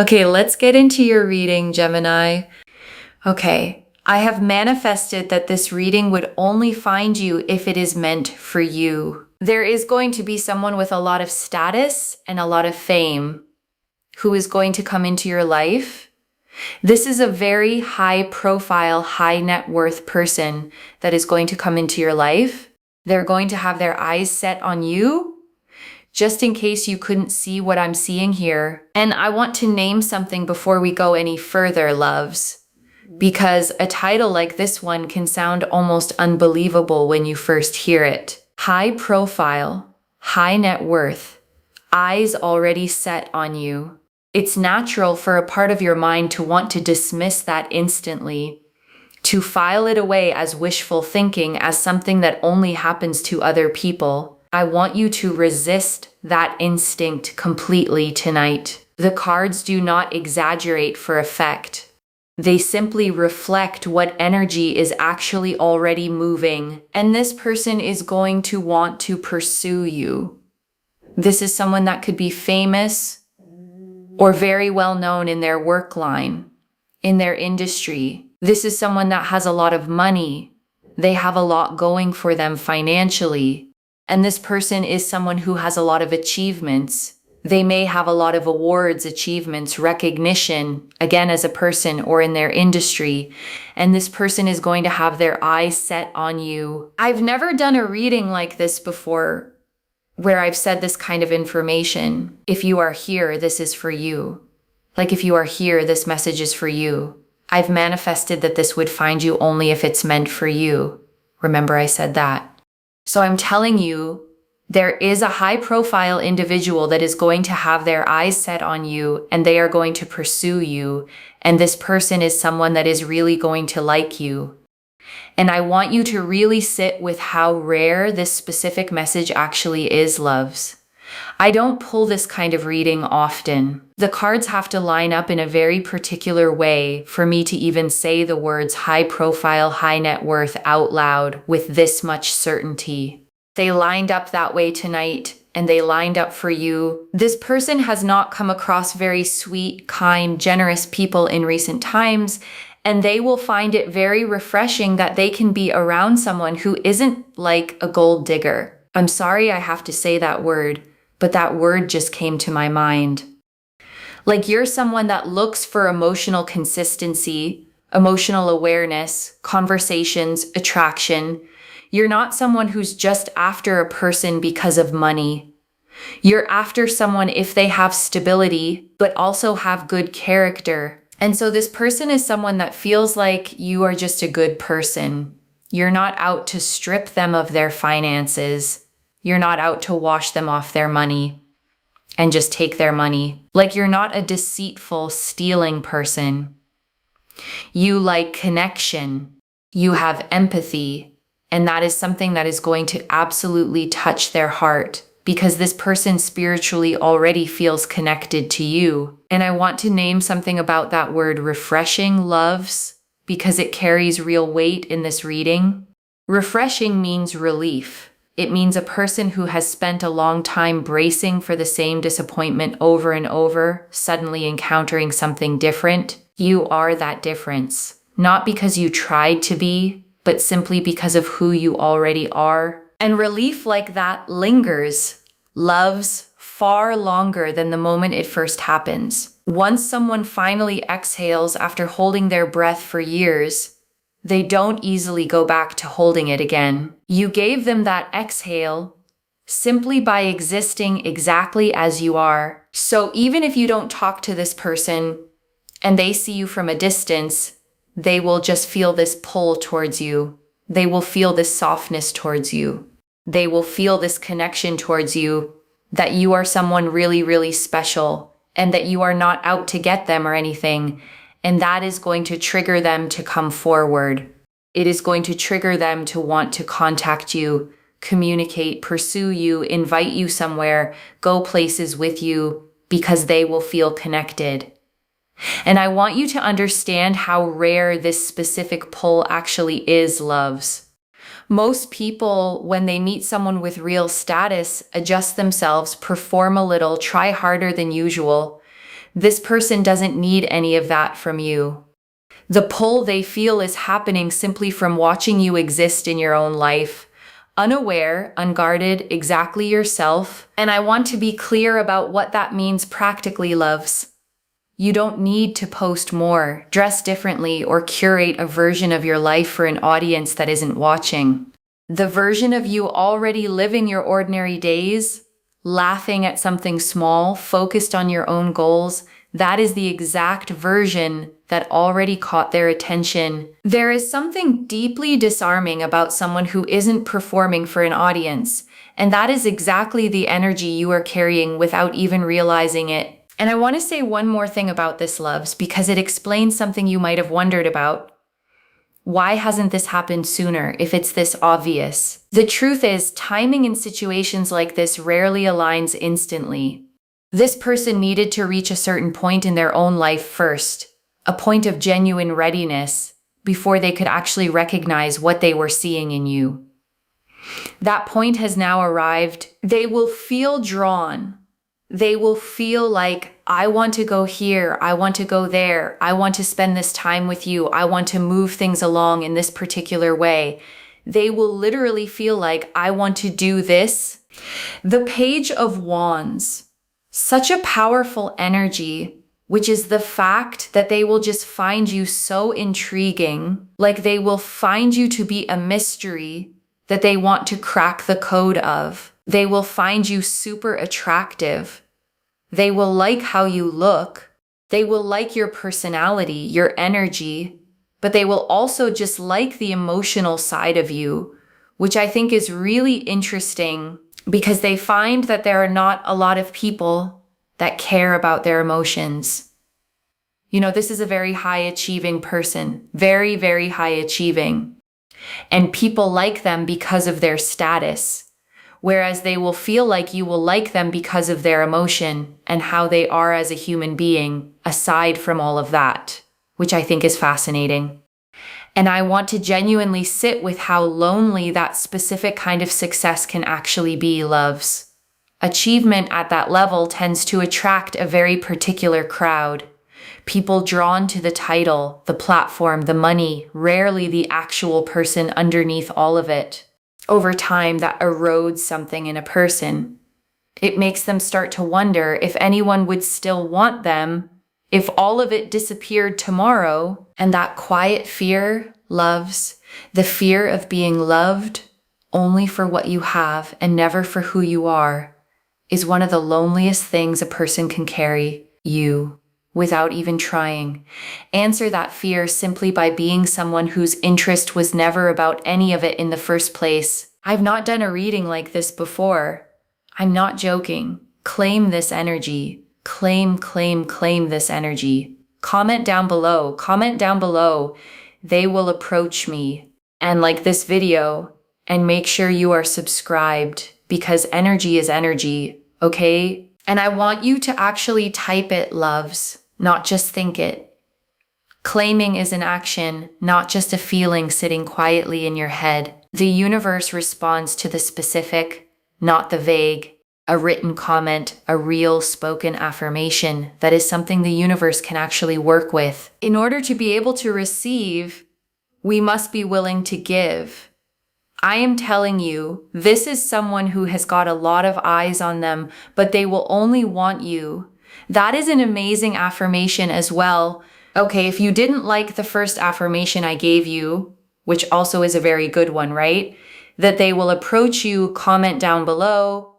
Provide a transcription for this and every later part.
Okay, let's get into your reading, Gemini. Okay, I have manifested that this reading would only find you if it is meant for you. There is going to be someone with a lot of status and a lot of fame who is going to come into your life. This is a very high profile, high net worth person that is going to come into your life. They're going to have their eyes set on you, just in case you couldn't see what I'm seeing here. And I want to name something before we go any further, loves, because a title like this one can sound almost unbelievable when you first hear it. High profile, high net worth, eyes already set on you. It's natural for a part of your mind to want to dismiss that instantly, to file it away as wishful thinking, as something that only happens to other people. I want you to resist that instinct completely tonight. The cards do not exaggerate for effect. They simply reflect what energy is actually already moving, and this person is going to want to pursue you. This is someone that could be famous or very well known in their work line, in their industry. This is someone that has a lot of money. They have a lot going for them financially. And this person is someone who has a lot of achievements. They may have a lot of awards, achievements, recognition, again, as a person or in their industry. And this person is going to have their eyes set on you. I've never done a reading like this before, where I've said this kind of information. If you are here, this is for you. Like, if you are here, this message is for you. I've manifested that this would find you only if it's meant for you. Remember, I said that. So I'm telling you, there is a high-profile individual that is going to have their eyes set on you, and they are going to pursue you. And this person is someone that is really going to like you. And I want you to really sit with how rare this specific message actually is, loves. I don't pull this kind of reading often. The cards have to line up in a very particular way for me to even say the words high profile, high net worth out loud with this much certainty. They lined up that way tonight, and they lined up for you. This person has not come across very sweet, kind, generous people in recent times, and they will find it very refreshing that they can be around someone who isn't like a gold digger. I'm sorry I have to say that word, but that word just came to my mind. Like, you're someone that looks for emotional consistency, emotional awareness, conversations, attraction. You're not someone who's just after a person because of money. You're after someone if they have stability, but also have good character. And so this person is someone that feels like you are just a good person. You're not out to strip them of their finances. You're not out to wash them off their money and just take their money. Like, you're not a deceitful, stealing person. You like connection. You have empathy. And that is something that is going to absolutely touch their heart, because this person spiritually already feels connected to you. And I want to name something about that word refreshing, loves, because it carries real weight in this reading. Refreshing means relief. It means a person who has spent a long time bracing for the same disappointment over and over, suddenly encountering something different. You are that difference. Not because you tried to be, but simply because of who you already are. And relief like that lingers, loves, far longer than the moment it first happens. Once someone finally exhales after holding their breath for years, they don't easily go back to holding it again. You gave them that exhale simply by existing exactly as you are. So even if you don't talk to this person and they see you from a distance, they will just feel this pull towards you. They will feel this softness towards you. They will feel this connection towards you, that you are someone really, really special, and that you are not out to get them or anything. And that is going to trigger them to come forward. It is going to trigger them to want to contact you, communicate, pursue you, invite you somewhere, go places with you, because they will feel connected. And I want you to understand how rare this specific pull actually is, loves. Most people, when they meet someone with real status, adjust themselves, perform a little, try harder than usual. This person doesn't need any of that from you. The pull they feel is happening simply from watching you exist in your own life, unaware, unguarded, exactly yourself. And I want to be clear about what that means practically, loves. You don't need to post more, dress differently, or curate a version of your life for an audience that isn't watching. The version of you already living your ordinary days, laughing at something small, focused on your own goals, that is the exact version that already caught their attention. There is something deeply disarming about someone who isn't performing for an audience, and that is exactly the energy you are carrying without even realizing it. And I want to say one more thing about this, loves, because it explains something you might have wondered about. Why hasn't this happened sooner if it's this obvious? The truth is, timing in situations like this rarely aligns instantly. This person needed to reach a certain point in their own life first, a point of genuine readiness, before they could actually recognize what they were seeing in you. That point has now arrived. They will feel drawn. They will feel like, I want to go here, I want to go there, I want to spend this time with you, I want to move things along in this particular way. They will literally feel like, I want to do this. The Page of Wands, such a powerful energy, which is the fact that they will just find you so intriguing, like they will find you to be a mystery that they want to crack the code of. They will find you super attractive. They will like how you look. They will like your personality, your energy, but they will also just like the emotional side of you, which I think is really interesting because they find that there are not a lot of people that care about their emotions. You know, this is a very high achieving person, very, very high achieving. And people like them because of their status. Whereas they will feel like you will like them because of their emotion and how they are as a human being, aside from all of that, which I think is fascinating. And I want to genuinely sit with how lonely that specific kind of success can actually be, loves. Achievement at that level tends to attract a very particular crowd. People drawn to the title, the platform, the money, rarely the actual person underneath all of it. Over time, that erodes something in a person. It makes them start to wonder if anyone would still want them if all of it disappeared tomorrow. And that quiet fear, loves, the fear of being loved only for what you have and never for who you are, is one of the loneliest things a person can carry, you, without even trying. Answer that fear simply by being someone whose interest was never about any of it in the first place. I've not done a reading like this before. I'm not joking. Claim this energy. Claim this energy. Comment down below. Comment down below. They will approach me and like this video, and make sure you are subscribed because energy is energy, okay? And I want you to actually type it, loves, not just think it. Claiming is an action, not just a feeling sitting quietly in your head. The universe responds to the specific, not the vague. A written comment, a real spoken affirmation, that is something the universe can actually work with. In order to be able to receive, we must be willing to give. I am telling you, this is someone who has got a lot of eyes on them, but they will only want you. That is an amazing affirmation as well. Okay, if you didn't like the first affirmation I gave you, which also is a very good one, right? That they will approach you, comment down below.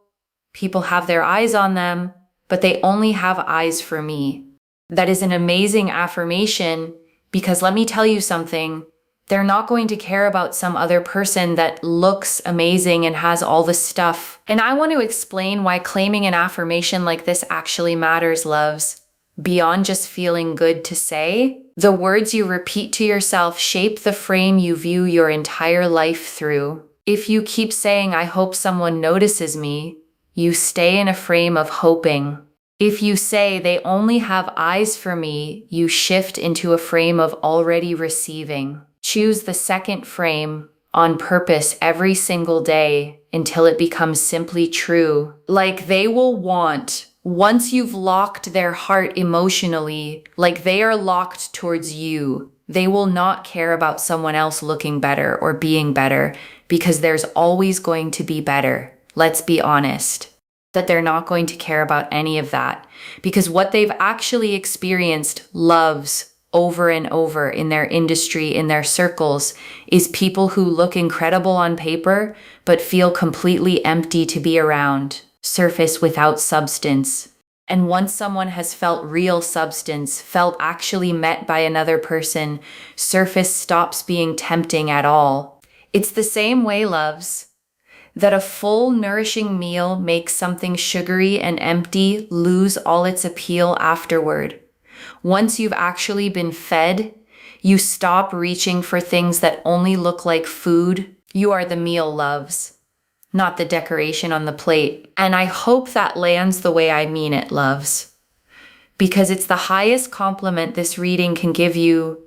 People have their eyes on them, but they only have eyes for me. That is an amazing affirmation because let me tell you something. They're not going to care about some other person that looks amazing and has all the stuff. And I want to explain why claiming an affirmation like this actually matters, loves. Beyond just feeling good to say, the words you repeat to yourself shape the frame you view your entire life through. If you keep saying, I hope someone notices me, you stay in a frame of hoping. If you say they only have eyes for me, you shift into a frame of already receiving. Choose the second frame on purpose every single day until it becomes simply true. Like they will want Once you've locked their heart emotionally, like they are locked towards you, they will not care about someone else looking better or being better because there's always going to be better. Let's be honest that they're not going to care about any of that because what they've actually experienced loves over and over in their industry, in their circles, is people who look incredible on paper but feel completely empty to be around, surface without substance. And once someone has felt real substance, felt actually met by another person, surface stops being tempting at all. It's the same way, loves, that a full, nourishing meal makes something sugary and empty lose all its appeal afterward. Once you've actually been fed, you stop reaching for things that only look like food. You are the meal, loves, not the decoration on the plate. And I hope that lands the way I mean it, loves, because it's the highest compliment this reading can give you.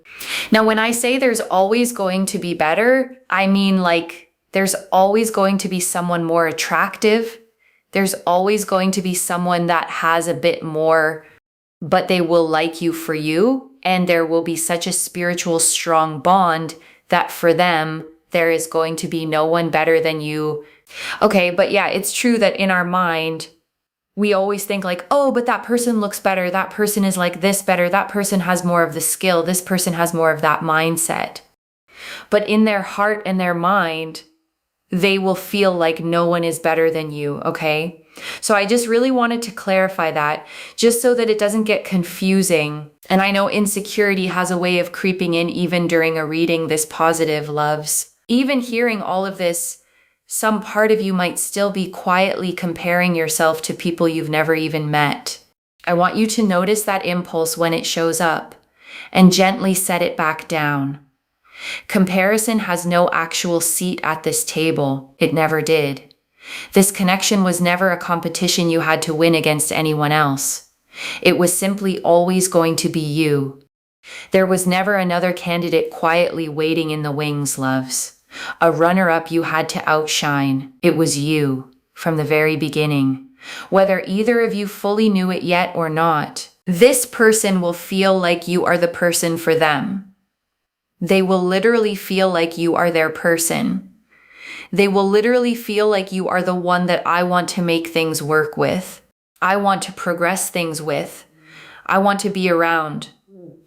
Now, when I say there's always going to be better, I mean like there's always going to be someone more attractive. There's always going to be someone that has a bit more, but they will like you for you. And there will be such a spiritual, strong bond that for them, there is going to be no one better than you. Okay, but yeah, it's true that in our mind, we always think like, oh, but that person looks better. That person is like this better. That person has more of the skill. This person has more of that mindset. But in their heart and their mind, they will feel like no one is better than you, okay? So I just really wanted to clarify that just so that it doesn't get confusing. And I know insecurity has a way of creeping in even during a reading this positive, loves. Even hearing all of this, some part of you might still be quietly comparing yourself to people you've never even met. I want you to notice that impulse when it shows up and gently set it back down. Comparison has no actual seat at this table. It never did. This connection was never a competition you had to win against anyone else. It was simply always going to be you. There was never another candidate quietly waiting in the wings, loves. A runner-up you had to outshine. It was you, from the very beginning. Whether either of you fully knew it yet or not, this person will feel like you are the person for them. They will literally feel like you are their person. They will literally feel like you are the one that I want to make things work with. I want to progress things with. I want to be around.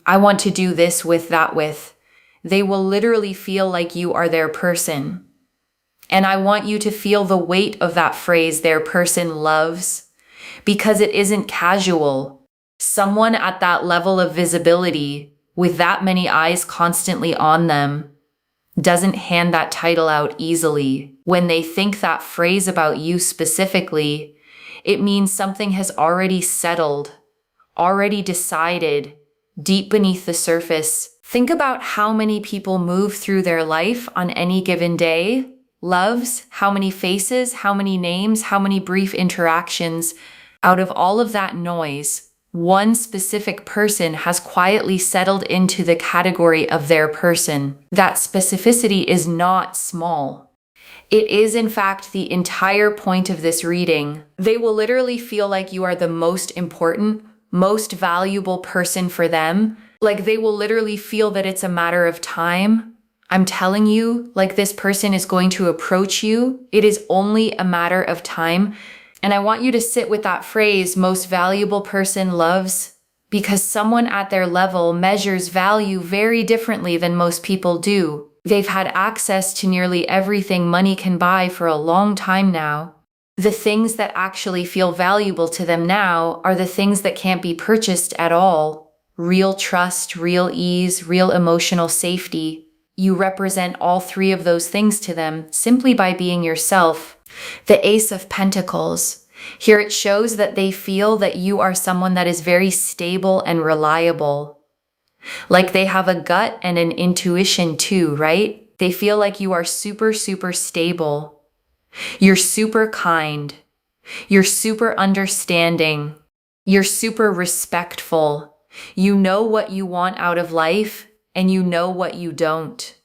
I want to do this with, that with. They will literally feel like you are their person. And I want you to feel the weight of that phrase, their person, loves, because it isn't casual. Someone at that level of visibility, with that many eyes constantly on them, doesn't hand that title out easily. When they think that phrase about you specifically, it means something has already settled, already decided, deep beneath the surface. Think about how many people move through their life on any given day. Loves, how many faces, how many names, how many brief interactions. Out of all of that noise, one specific person has quietly settled into the category of their person. That specificity is not small. It is, in fact, the entire point of this reading. They will literally feel like you are the most important, most valuable person for them. Like they will literally feel that it's a matter of time. I'm telling you, like this person is going to approach you. It is only a matter of time. And I want you to sit with that phrase, most valuable person, loves, because someone at their level measures value very differently than most people do. They've had access to nearly everything money can buy for a long time now. The things that actually feel valuable to them now are the things that can't be purchased at all. Real trust, real ease, real emotional safety. You represent all three of those things to them simply by being yourself. The Ace of Pentacles. Here it shows that they feel that you are someone that is very stable and reliable. Like they have a gut and an intuition too, right? They feel like you are super, super stable. You're super kind. You're super understanding. You're super respectful. You know what you want out of life and you know what you don't.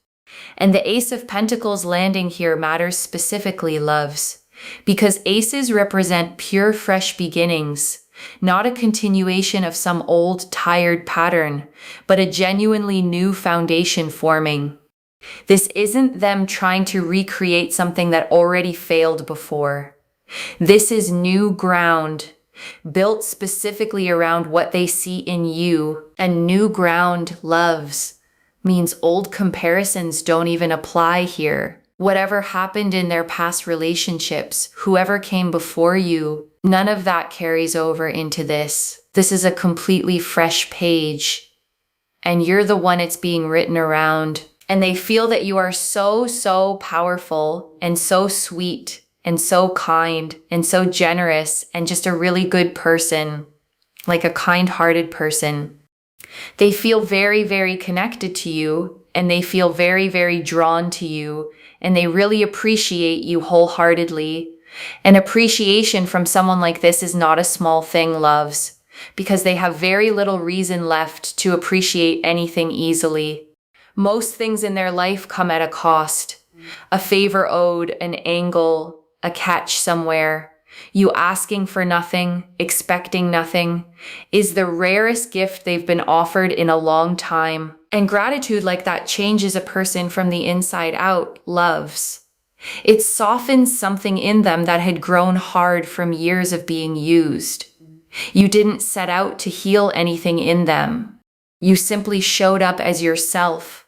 And the Ace of Pentacles landing here matters specifically, loves, because aces represent pure, fresh beginnings. Not a continuation of some old, tired pattern, but a genuinely new foundation forming. This isn't them trying to recreate something that already failed before. This is new ground, built specifically around what they see in you, and new ground, loves, means old comparisons don't even apply here. Whatever happened in their past relationships, whoever came before you, none of that carries over into this. This is a completely fresh page, and you're the one it's being written around. And they feel that you are so powerful and so sweet and so kind and so generous and just a really good person, like a kind-hearted person. They feel very connected to you, and they feel very drawn to you, and they really appreciate you wholeheartedly. And appreciation from someone like this is not a small thing, loves, because they have very little reason left to appreciate anything easily. Most things in their life come at a cost. A favor owed, an angle, a catch somewhere. You asking for nothing, expecting nothing, is the rarest gift they've been offered in a long time. And gratitude like that changes a person from the inside out, loves. It softens something in them that had grown hard from years of being used. You didn't set out to heal anything in them. You simply showed up as yourself.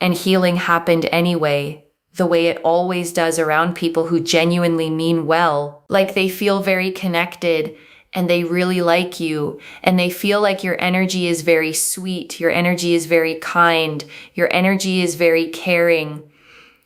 And healing happened anyway, the way it always does around people who genuinely mean well. Like they feel very connected and they really like you, and they feel like your energy is very sweet, your energy is very kind, your energy is very caring,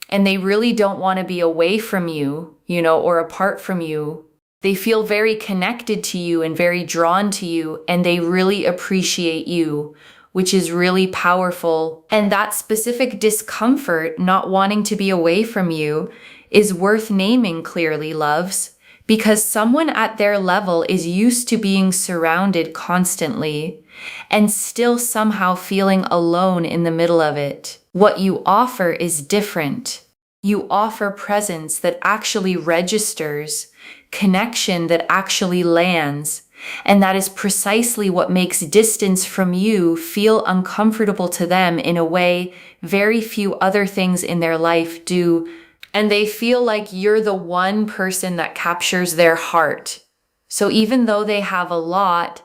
and they really don't want to be away from you, or apart from you. They feel very connected to you and very drawn to you, and they really appreciate you, which is really powerful. And that specific discomfort, not wanting to be away from you, is worth naming clearly, loves, because someone at their level is used to being surrounded constantly and still somehow feeling alone in the middle of it. What you offer is different. You offer presence that actually registers, connection that actually lands. And that is precisely what makes distance from you feel uncomfortable to them in a way very few other things in their life do. And they feel like you're the one person that captures their heart. So even though they have a lot,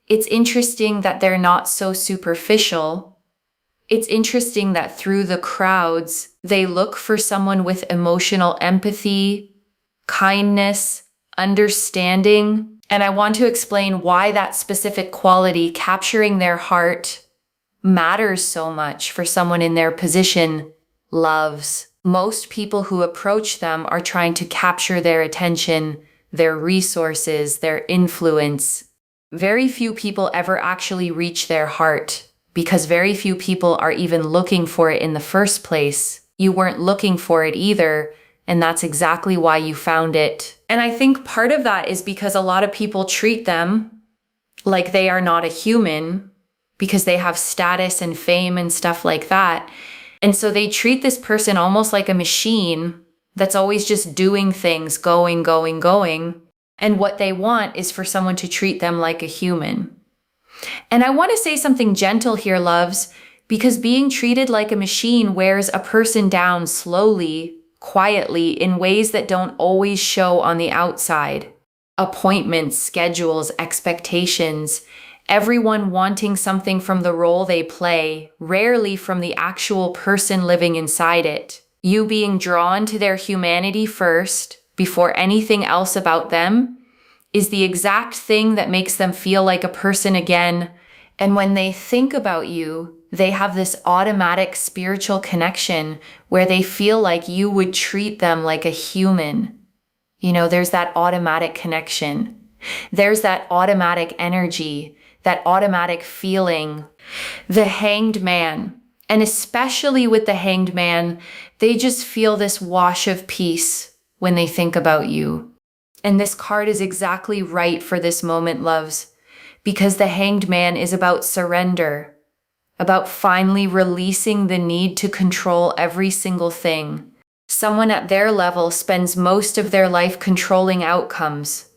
it's interesting that they're not so superficial. It's interesting that through the crowds, they look for someone with emotional empathy, kindness, understanding. And I want to explain why that specific quality, capturing their heart, matters so much for someone in their position, loves. Most people who approach them are trying to capture their attention, their resources, their influence. Very few people ever actually reach their heart, because very few people are even looking for it in the first place. You weren't looking for it either, and that's exactly why you found it. And I think part of that is because a lot of people treat them like they are not a human because they have status and fame and stuff like that. And so they treat this person almost like a machine that's always just doing things, going. And what they want is for someone to treat them like a human. And I want to say something gentle here, loves, because being treated like a machine wears a person down slowly, quietly, in ways that don't always show on the outside. Appointments, schedules, expectations, everyone wanting something from the role they play, rarely from the actual person living inside it. You being drawn to their humanity first, before anything else about them, is the exact thing that makes them feel like a person again. And when they think about you, they have this automatic spiritual connection where they feel like you would treat them like a human. There's that automatic connection. There's that automatic energy, that automatic feeling. The Hanged Man, and especially with the Hanged Man, they just feel this wash of peace when they think about you. And this card is exactly right for this moment, loves, because the Hanged Man is about surrender, about finally releasing the need to control every single thing. Someone at their level spends most of their life controlling outcomes.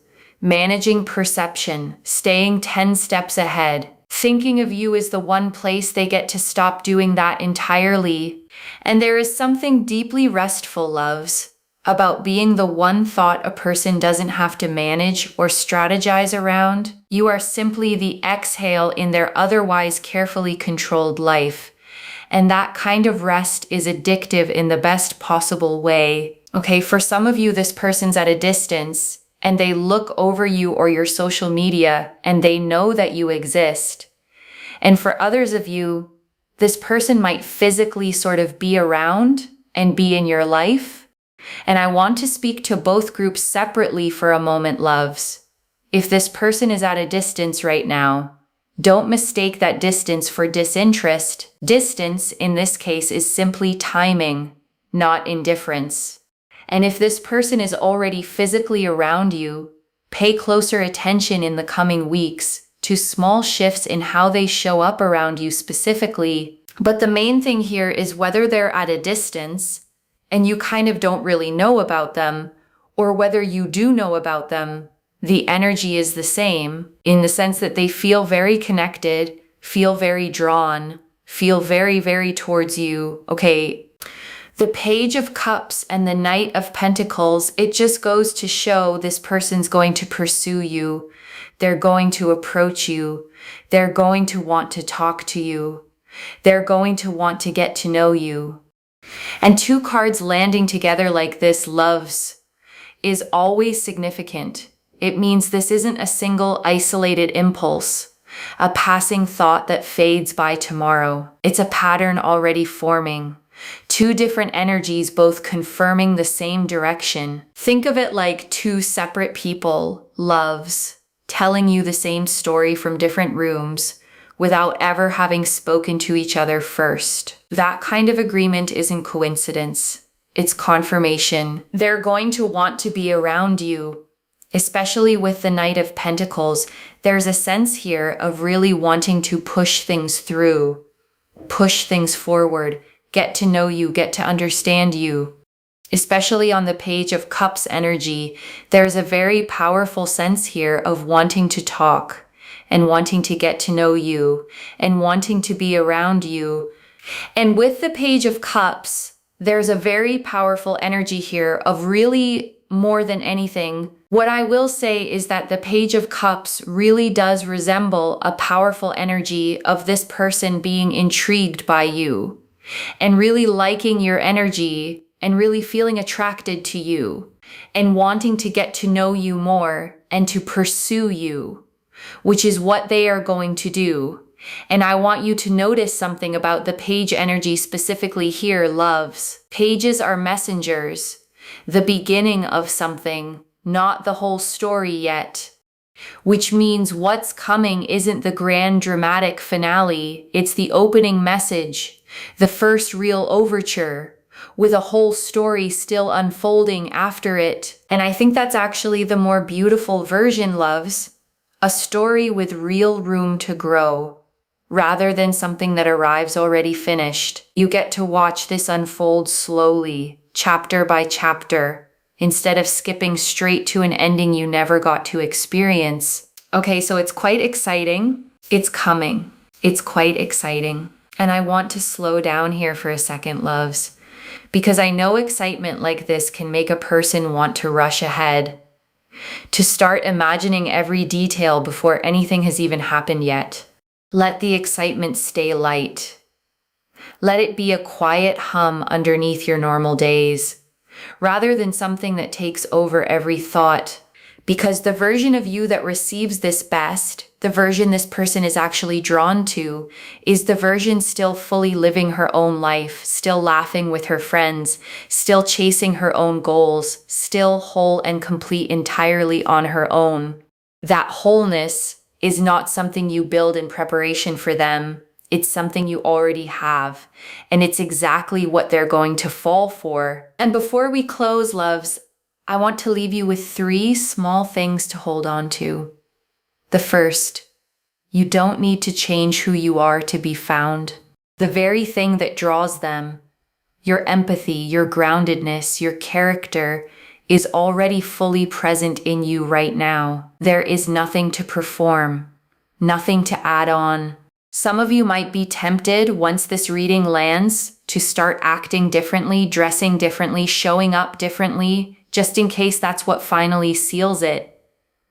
managing perception, staying 10 steps ahead. Thinking of you is the one place they get to stop doing that entirely. And there is something deeply restful, loves, about being the one thought a person doesn't have to manage or strategize around. You are simply the exhale in their otherwise carefully controlled life. And that kind of rest is addictive in the best possible way. Okay, for some of you, this person's at a distance and they look over you or your social media and they know that you exist. And for others of you, this person might physically sort of be around and be in your life. And I want to speak to both groups separately for a moment, loves. If this person is at a distance right now, don't mistake that distance for disinterest. Distance, in this case, is simply timing, not indifference. And if this person is already physically around you, pay closer attention in the coming weeks to small shifts in how they show up around you specifically. But the main thing here is whether they're at a distance and you kind of don't really know about them, or whether you do know about them, the energy is the same in the sense that they feel very connected, feel very drawn, feel very, very towards you. Okay. The Page of Cups and the Knight of Pentacles, it just goes to show this person's going to pursue you. They're going to approach you. They're going to want to talk to you. They're going to want to get to know you. And two cards landing together like this, loves, is always significant. It means this isn't a single isolated impulse, a passing thought that fades by tomorrow. It's a pattern already forming. Two different energies both confirming the same direction. Think of it like two separate people, loves, telling you the same story from different rooms without ever having spoken to each other first. That kind of agreement isn't coincidence. It's confirmation. They're going to want to be around you, especially with the Knight of Pentacles. There's a sense here of really wanting to push things through, push things forward, get to know you, get to understand you. Especially on the Page of Cups energy, there's a very powerful sense here of wanting to talk and wanting to get to know you and wanting to be around you. And with the Page of Cups, there's a very powerful energy here of really more than anything. What I will say is that the Page of Cups really does resemble a powerful energy of this person being intrigued by you and really liking your energy and really feeling attracted to you and wanting to get to know you more and to pursue you, which is what they are going to do. And I want you to notice something about the page energy specifically here, loves. Pages are messengers, the beginning of something, not the whole story yet. Which means what's coming isn't the grand dramatic finale, it's the opening message, the first real overture, with a whole story still unfolding after it. And I think that's actually the more beautiful version, loves. A story with real room to grow, rather than something that arrives already finished. You get to watch this unfold slowly, chapter by chapter, instead of skipping straight to an ending you never got to experience. Okay, so it's quite exciting. It's coming. It's quite exciting. And I want to slow down here for a second, loves, because I know excitement like this can make a person want to rush ahead, to start imagining every detail before anything has even happened yet. Let the excitement stay light. Let it be a quiet hum underneath your normal days, rather than something that takes over every thought. Because the version of you that receives this best, the version this person is actually drawn to, is the version still fully living her own life, still laughing with her friends, still chasing her own goals, still whole and complete entirely on her own. That wholeness is not something you build in preparation for them. It's something you already have, and it's exactly what they're going to fall for. And before we close, loves, I want to leave you with 3 small things to hold on to. The first, you don't need to change who you are to be found. The very thing that draws them, your empathy, your groundedness, your character, is already fully present in you right now. There is nothing to perform, nothing to add on. Some of you might be tempted once this reading lands to start acting differently, dressing differently, showing up differently, just in case that's what finally seals it.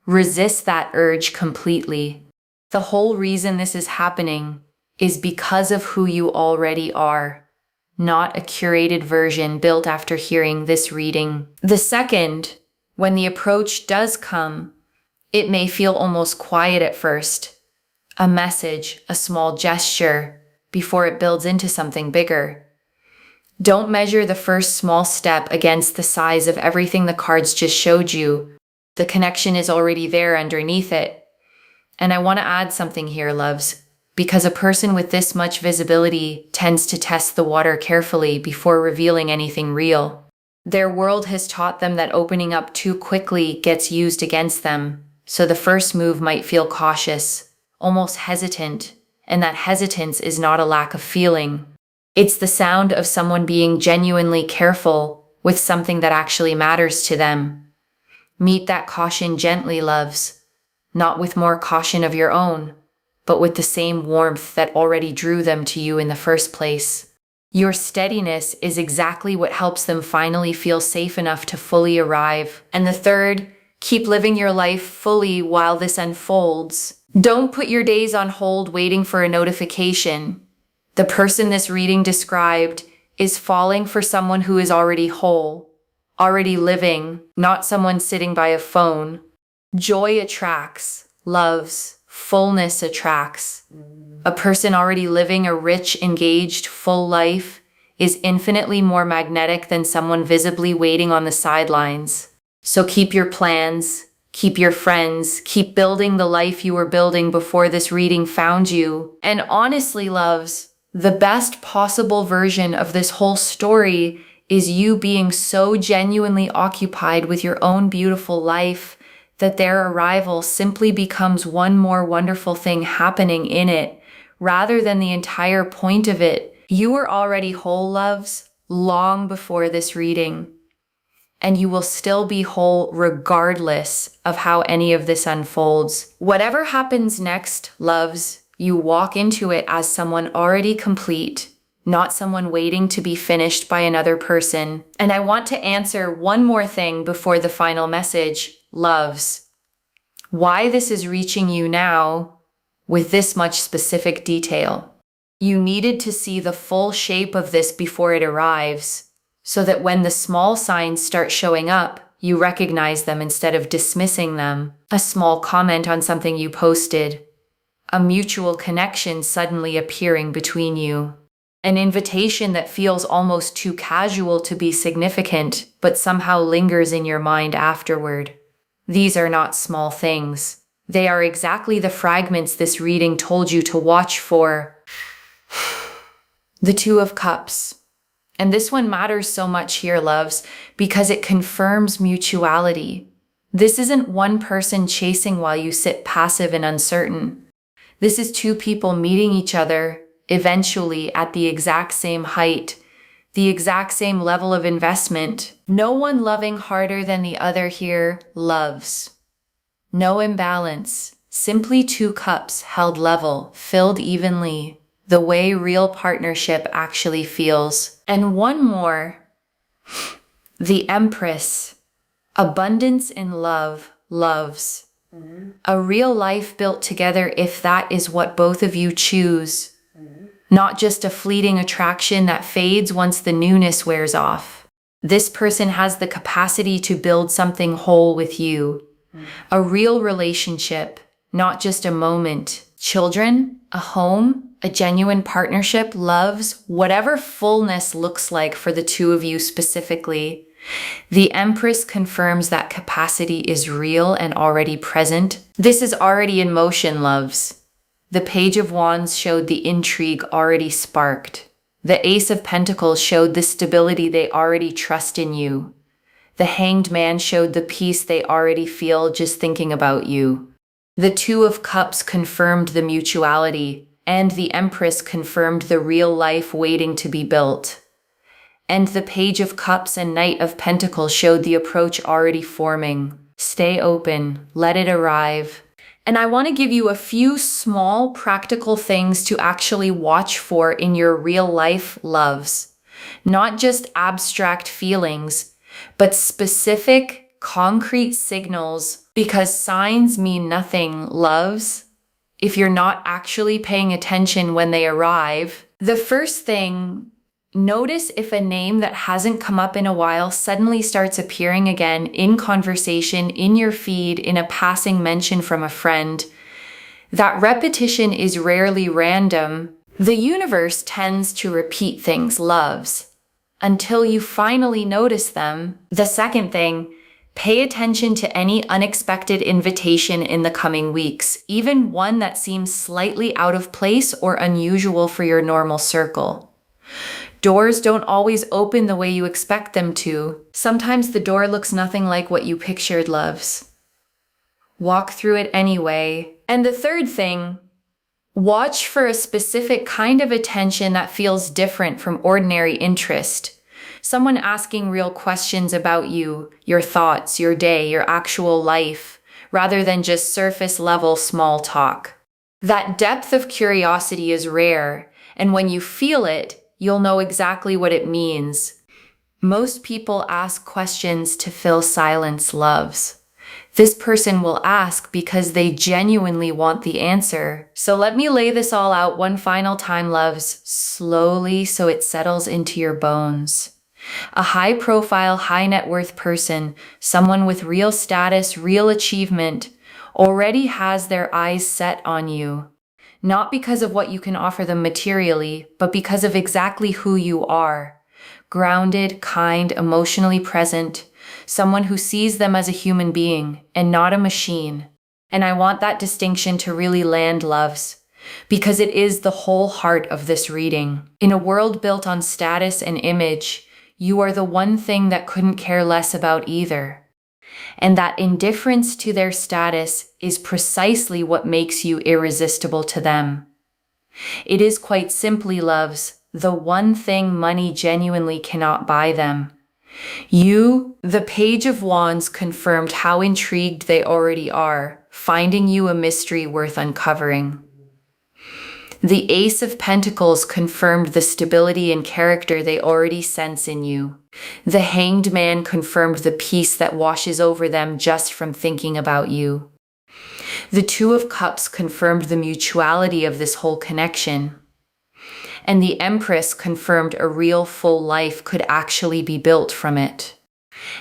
Resist that urge completely. The whole reason this is happening is because of who you already are, not a curated version built after hearing this reading. The second, when the approach does come, it may feel almost quiet at first. A message, a small gesture, before it builds into something bigger. Don't measure the first small step against the size of everything the cards just showed you. The connection is already there underneath it. And I want to add something here, loves, because a person with this much visibility tends to test the water carefully before revealing anything real. Their world has taught them that opening up too quickly gets used against them, so the first move might feel cautious, almost hesitant, and that hesitance is not a lack of feeling. It's the sound of someone being genuinely careful with something that actually matters to them. Meet that caution gently, loves, not with more caution of your own, but with the same warmth that already drew them to you in the first place. Your steadiness is exactly what helps them finally feel safe enough to fully arrive. And the third, keep living your life fully while this unfolds. Don't put your days on hold waiting for a notification. The person this reading described is falling for someone who is already whole, already living, not someone sitting by a phone. Joy attracts, loves, fullness attracts. A person already living a rich, engaged, full life is infinitely more magnetic than someone visibly waiting on the sidelines. So keep your plans, keep your friends, keep building the life you were building before this reading found you. And honestly, loves, the best possible version of this whole story is you being so genuinely occupied with your own beautiful life that their arrival simply becomes one more wonderful thing happening in it, rather than the entire point of it. You were already whole, loves, long before this reading. And you will still be whole regardless of how any of this unfolds. Whatever happens next, loves, you walk into it as someone already complete, not someone waiting to be finished by another person. And I want to answer one more thing before the final message, loves. Why this is reaching you now with this much specific detail. You needed to see the full shape of this before it arrives, so that when the small signs start showing up, you recognize them instead of dismissing them. A small comment on something you posted, a mutual connection suddenly appearing between you, an invitation that feels almost too casual to be significant, but somehow lingers in your mind afterward. These are not small things. They are exactly the fragments this reading told you to watch for. The Two of Cups. And this one matters so much here, loves, because it confirms mutuality. This isn't one person chasing while you sit passive and uncertain. This is two people meeting each other, eventually at the exact same height, the exact same level of investment. No one loving harder than the other here, loves. No imbalance, simply two cups held level, filled evenly, the way real partnership actually feels. And one more, the Empress, abundance in love, loves. A real life built together if that is what both of you choose. Not just a fleeting attraction that fades once the newness wears off. This person has the capacity to build something whole with you. A real relationship, not just a moment. Children, a home, a genuine partnership, loves, whatever fullness looks like for the two of you specifically. The Empress confirms that capacity is real and already present. This is already in motion, loves. The Page of Wands showed the intrigue already sparked. The Ace of Pentacles showed the stability they already trust in you. The Hanged Man showed the peace they already feel just thinking about you. The Two of Cups confirmed the mutuality, and the Empress confirmed the real life waiting to be built. And the Page of Cups and Knight of Pentacles showed the approach already forming. Stay open, let it arrive. And I want to give you a few small practical things to actually watch for in your real life loves. Not just abstract feelings, but specific, concrete signals, because signs mean nothing, loves, if you're not actually paying attention when they arrive. The first thing, notice if a name that hasn't come up in a while suddenly starts appearing again in conversation, in your feed, in a passing mention from a friend. That repetition is rarely random. The universe tends to repeat things, loves, until you finally notice them. The second thing, pay attention to any unexpected invitation in the coming weeks, even one that seems slightly out of place or unusual for your normal circle. Doors don't always open the way you expect them to. Sometimes the door looks nothing like what you pictured, loves. Walk through it anyway. And the third thing, watch for a specific kind of attention that feels different from ordinary interest. Someone asking real questions about you, your thoughts, your day, your actual life, rather than just surface level small talk. That depth of curiosity is rare, and when you feel it, you'll know exactly what it means. Most people ask questions to fill silence, loves. This person will ask because they genuinely want the answer. So let me lay this all out one final time, loves, slowly so it settles into your bones. A high-profile, high-net-worth person, someone with real status, real achievement, already has their eyes set on you. Not because of what you can offer them materially, but because of exactly who you are. Grounded, kind, emotionally present, someone who sees them as a human being and not a machine. And I want that distinction to really land, loves, because it is the whole heart of this reading. In a world built on status and image, you are the one thing that couldn't care less about either. And that indifference to their status is precisely what makes you irresistible to them. It is quite simply, loves, the one thing money genuinely cannot buy them. You, the Page of Wands, confirmed how intrigued they already are, finding you a mystery worth uncovering. The Ace of Pentacles confirmed the stability and character they already sense in you. The Hanged Man confirmed the peace that washes over them just from thinking about you. The Two of Cups confirmed the mutuality of this whole connection. And the Empress confirmed a real full life could actually be built from it.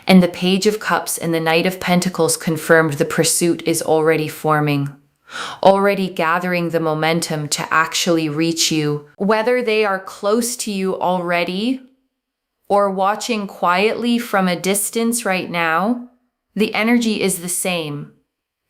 And the Page of Cups and the Knight of Pentacles confirmed the pursuit is already forming. Already gathering the momentum to actually reach you. Whether they are close to you already or watching quietly from a distance right now, the energy is the same.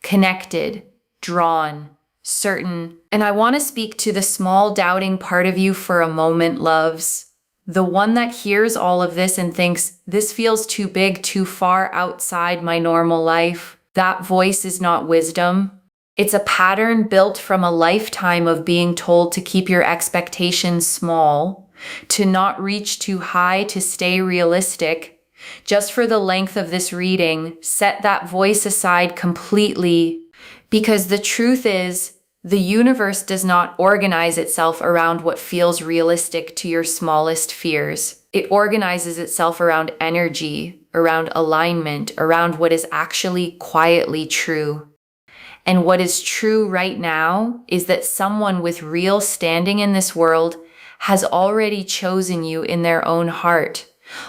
Connected, drawn, certain. And I want to speak to the small doubting part of you for a moment, loves. The one that hears all of this and thinks, this feels too big, too far outside my normal life. That voice is not wisdom. It's a pattern built from a lifetime of being told to keep your expectations small, to not reach too high, to stay realistic. Just for the length of this reading, set that voice aside completely, because the truth is, the universe does not organize itself around what feels realistic to your smallest fears. It organizes itself around energy, around alignment, around what is actually quietly true. And what is true right now is that someone with real standing in this world has already chosen you in their own heart,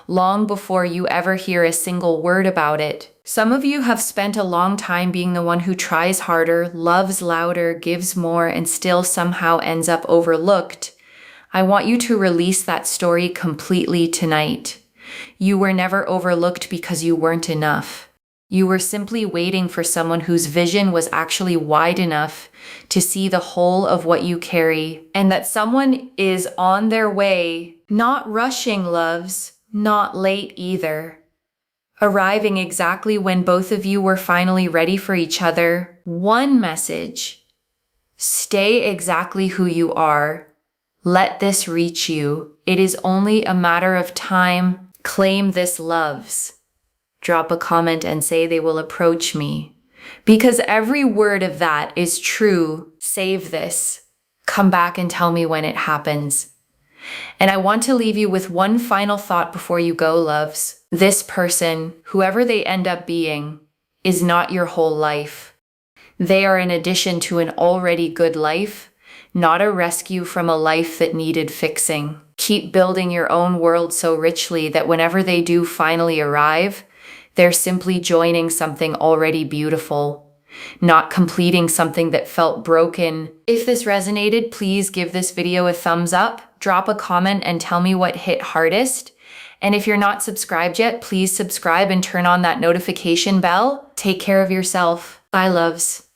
long before you ever hear a single word about it. Some of you have spent a long time being the one who tries harder, loves louder, gives more, and still somehow ends up overlooked. I want you to release that story completely tonight. You were never overlooked because you weren't enough. You were simply waiting for someone whose vision was actually wide enough to see the whole of what you carry, and that someone is on their way, not rushing, loves, not late either. Arriving exactly when both of you were finally ready for each other. One message: stay exactly who you are. Let this reach you. It is only a matter of time. Claim this, loves. Drop a comment and say they will approach me. Because every word of that is true. Save this. Come back and tell me when it happens. And I want to leave you with one final thought before you go, loves. This person, whoever they end up being, is not your whole life. They are an addition to an already good life, not a rescue from a life that needed fixing. Keep building your own world so richly that whenever they do finally arrive, they're simply joining something already beautiful, not completing something that felt broken. If this resonated, please give this video a thumbs up, drop a comment and tell me what hit hardest. And if you're not subscribed yet, please subscribe and turn on that notification bell. Take care of yourself. Bye, loves.